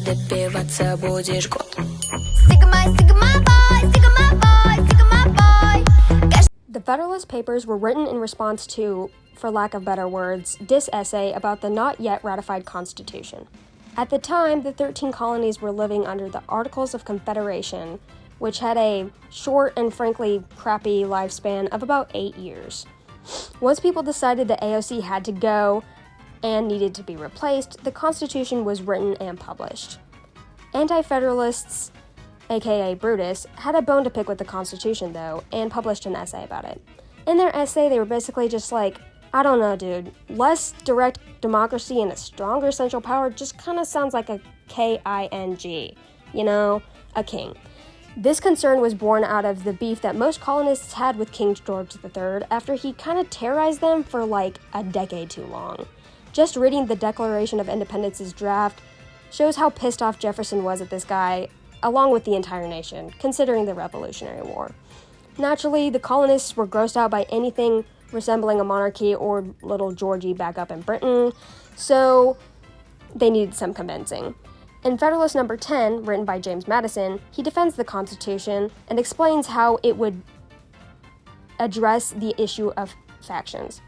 добиваться будешь год. The Federalist Papers were written in response to, for lack of better words, dis-essay about the not yet ratified Constitution. At the time, the 13 colonies were living under the Articles of Confederation, which had a short and frankly crappy lifespan of about 8 years. Once people decided the AOC had to go and needed to be replaced, the Constitution was written and published. Anti-Federalists, aka Brutus, had a bone to pick with the Constitution, though, and published an essay about it. In their essay, they were basically just like, I don't know, dude, less direct democracy and a stronger central power just kind of sounds like a king, you know, a king. This concern was born out of the beef that most colonists had with King George III after he kind of terrorized them for like a decade too long. Just reading the Declaration of Independence's draft shows how pissed off Jefferson was at this guy, along with the entire nation, considering the Revolutionary War. Naturally, the colonists were grossed out by anything resembling a monarchy or little Georgie back up in Britain, so they needed some convincing. In Federalist number 10, written by James Madison, he defends the Constitution and explains how it would address the issue of factions.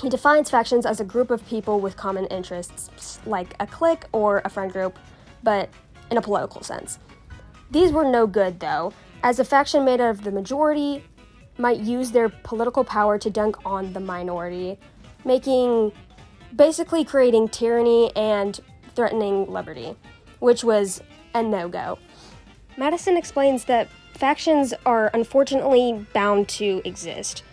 He defines factions as a group of people with common interests, like a clique or a friend group, but in a political sense. These were no good, though, as a faction made out of the majority might use their political power to dunk on the minority, basically creating tyranny and threatening liberty, which was a no-go. Madison explains that factions are unfortunately bound to exist,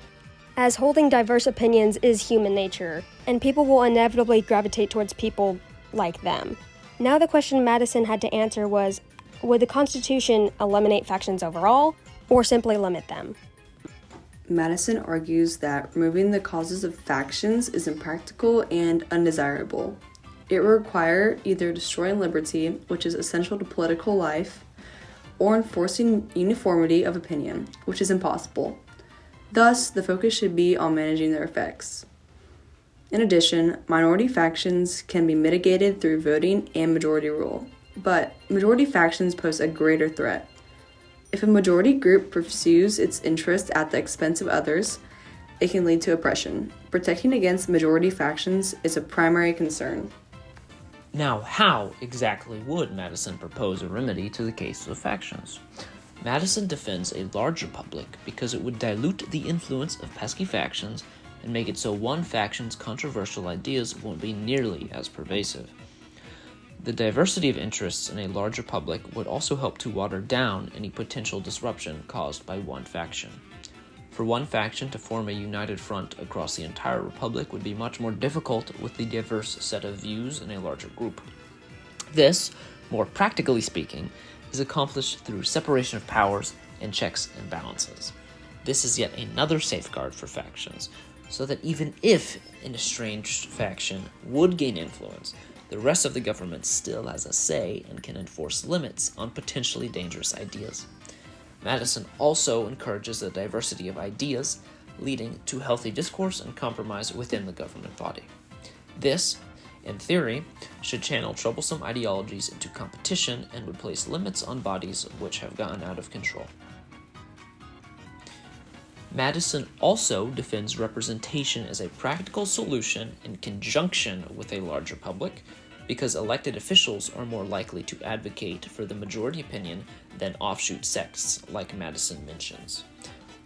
as holding diverse opinions is human nature, and people will inevitably gravitate towards people like them. Now the question Madison had to answer was, would the Constitution eliminate factions overall, or simply limit them? Madison argues that removing the causes of factions is impractical and undesirable. It will require either destroying liberty, which is essential to political life, or enforcing uniformity of opinion, which is impossible. Thus, the focus should be on managing their effects. In addition, minority factions can be mitigated through voting and majority rule, but majority factions pose a greater threat. If a majority group pursues its interests at the expense of others, it can lead to oppression. Protecting against majority factions is a primary concern. Now, how exactly would Madison propose a remedy to the case of factions? Madison defends a large republic because it would dilute the influence of pesky factions and make it so one faction's controversial ideas won't be nearly as pervasive. The diversity of interests in a large republic would also help to water down any potential disruption caused by one faction. For one faction to form a united front across the entire republic would be much more difficult with the diverse set of views in a larger group. This, more practically speaking, is accomplished through separation of powers and checks and balances. This is yet another safeguard for factions, so that even if an estranged faction would gain influence, the rest of the government still has a say and can enforce limits on potentially dangerous ideas. Madison also encourages the diversity of ideas, leading to healthy discourse and compromise within the government body. This, in theory, should channel troublesome ideologies into competition and would place limits on bodies which have gotten out of control. Madison also defends representation as a practical solution in conjunction with a large republic, because elected officials are more likely to advocate for the majority opinion than offshoot sects, like Madison mentions.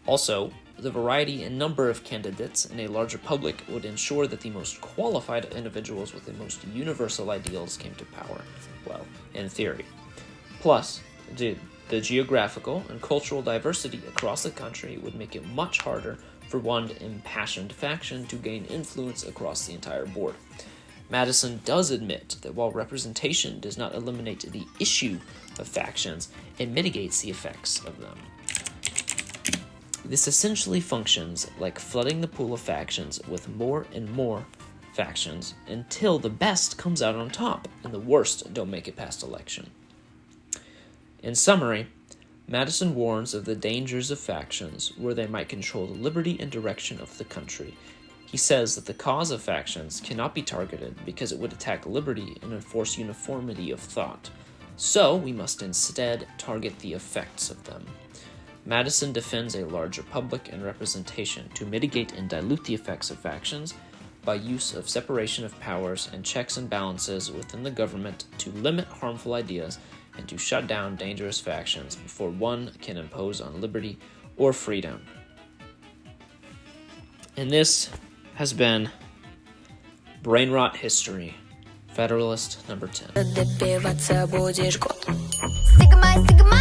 Also, the variety and number of candidates in a large republic would ensure that the most qualified individuals with the most universal ideals came to power, well, in theory. Plus, the geographical and cultural diversity across the country would make it much harder for one impassioned faction to gain influence across the entire board. Madison does admit that while representation does not eliminate the issue of factions, it mitigates the effects of them. This essentially functions like flooding the pool of factions with more and more factions until the best comes out on top and the worst don't make it past election. In summary, Madison warns of the dangers of factions where they might control the liberty and direction of the country. He says that the cause of factions cannot be targeted because it would attack liberty and enforce uniformity of thought. So we must instead target the effects of them. Madison defends a larger public and representation to mitigate and dilute the effects of factions by use of separation of powers and checks and balances within the government to limit harmful ideas and to shut down dangerous factions before one can impose on liberty or freedom. And this has been Brainrot History, Federalist number 10. Добиваться будешь год. Sigma, sigma.